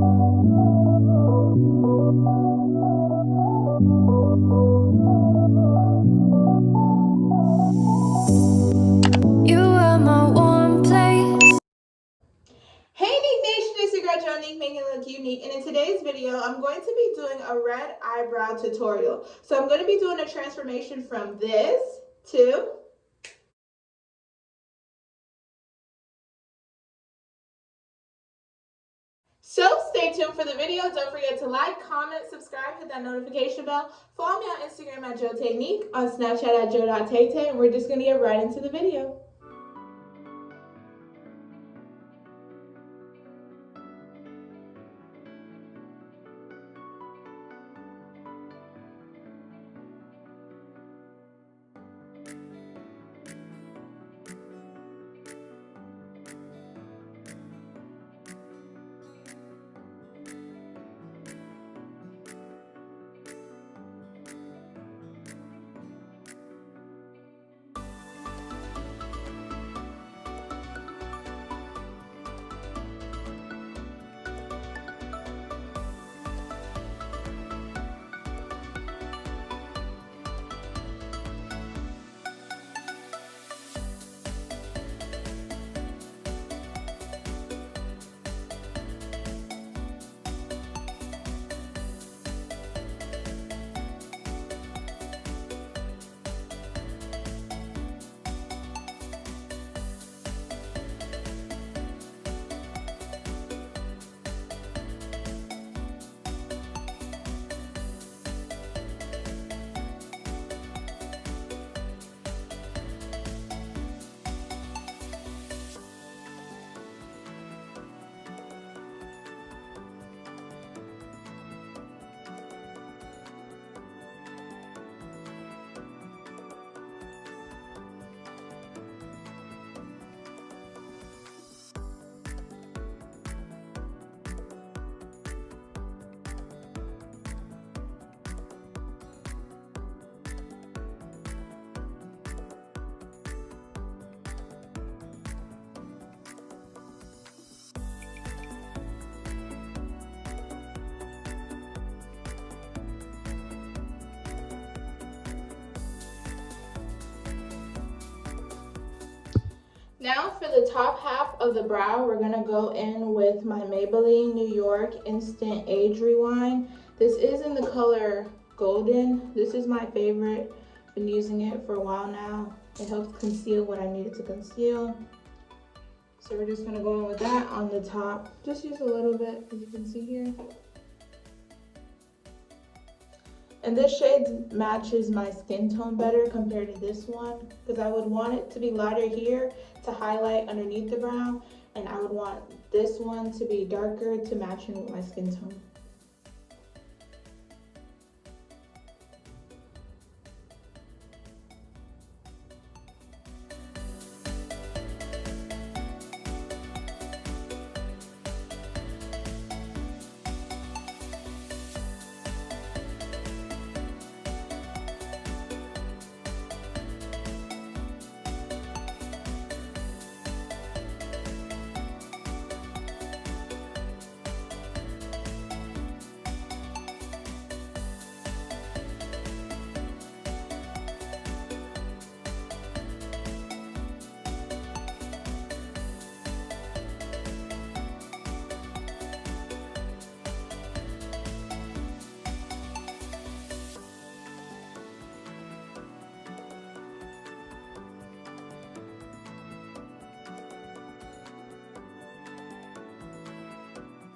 Hey NiqueNation, it's your girl Jonique, making it look unique, and in today's video I'm going to be doing a red eyebrow tutorial. So I'm going to be doing a transformation from this to so stay tuned for the video. Don't forget to like, comment, subscribe, hit that notification bell. Follow me on Instagram at jo.taynique, on Snapchat at jo.taytay, and we're just going to get right into the video. Now for the top half of the brow, we're going to go in with my Maybelline New York Instant Age Rewind. This is in the color Golden. This is my favorite. Been using it for a while now. It helps conceal what I need it to conceal. So we're just going to go in with that on the top. Just use a little bit, as you can see here. And this shade matches my skin tone better compared to this one, because I would want it to be lighter here to highlight underneath the brow, and I would want this one to be darker to match in with my skin tone.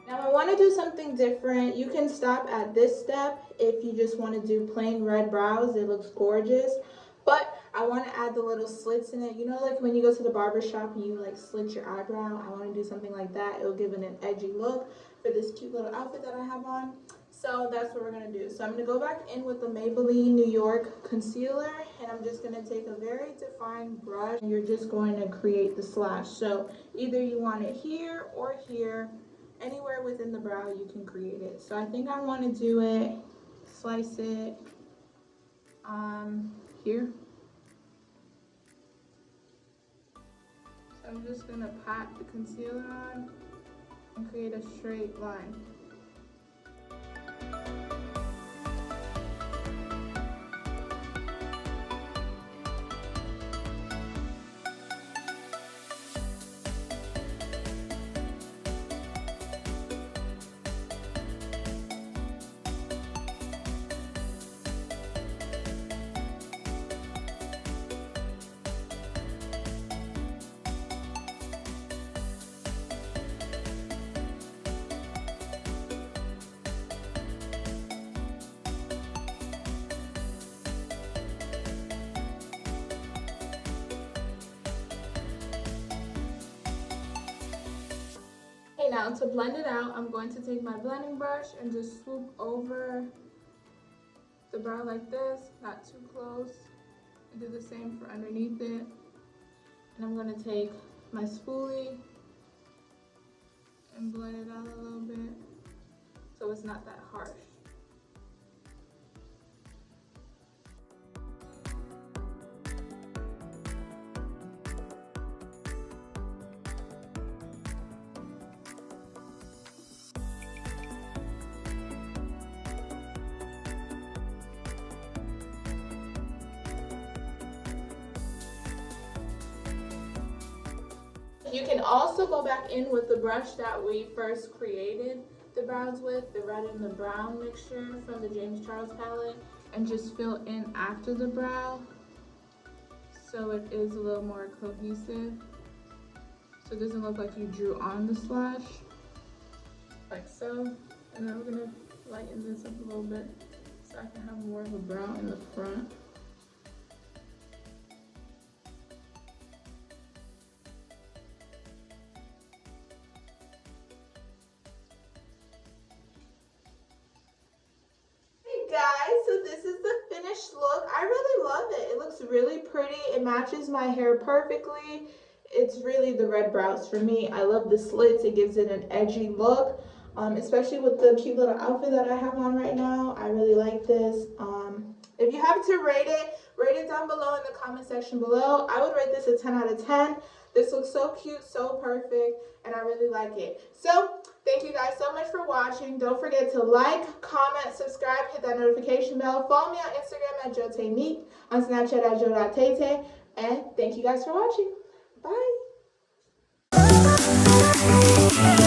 Now I want to do something different. You can stop at this step if you just want to do plain red brows. It looks gorgeous. But I want to add the little slits in it. You know, like when you go to the barber shop and you like slit your eyebrow? I want to do something like that. It'll give it an edgy look for this cute little outfit that I have on. So that's what we're going to do. So I'm going to go back in with the Maybelline New York concealer, and I'm just going to take a very defined brush, and you're just going to create the slash. So either you want it here or here, anywhere within the brow you can create it. So I think I want to do it, slice it here. So I'm just going to pat the concealer on and create a straight line. now to blend it out, I'm going to take my blending brush and just swoop over the brow like this, not too close, and do the same for underneath it. And I'm going to take my spoolie and blend it out a little bit so it's not that harsh. You can also go back in with the brush that we first created the brows with, the red and the brown mixture from the James Charles palette, and just fill in after the brow so it is a little more cohesive. So it doesn't look like you drew on the slash, like so. And then we're gonna lighten this up a little bit so I can have more of a brow in the front. So this is the finished look. I really love it. It looks really pretty. It matches my hair perfectly. It's really the red brows for me. I love the slits. It gives it an edgy look, especially with the cute little outfit that I have on right now. I really like this. If you have to rate it down below in the comment section below. I would rate this a 10 out of 10. This looks so cute, so perfect, and I really like it. So thank you guys so much for watching. Don't forget to like, comment, subscribe, hit that notification bell. Follow me on Instagram at jo.taynique, on Snapchat at jo.taytay. And thank you guys for watching. Bye.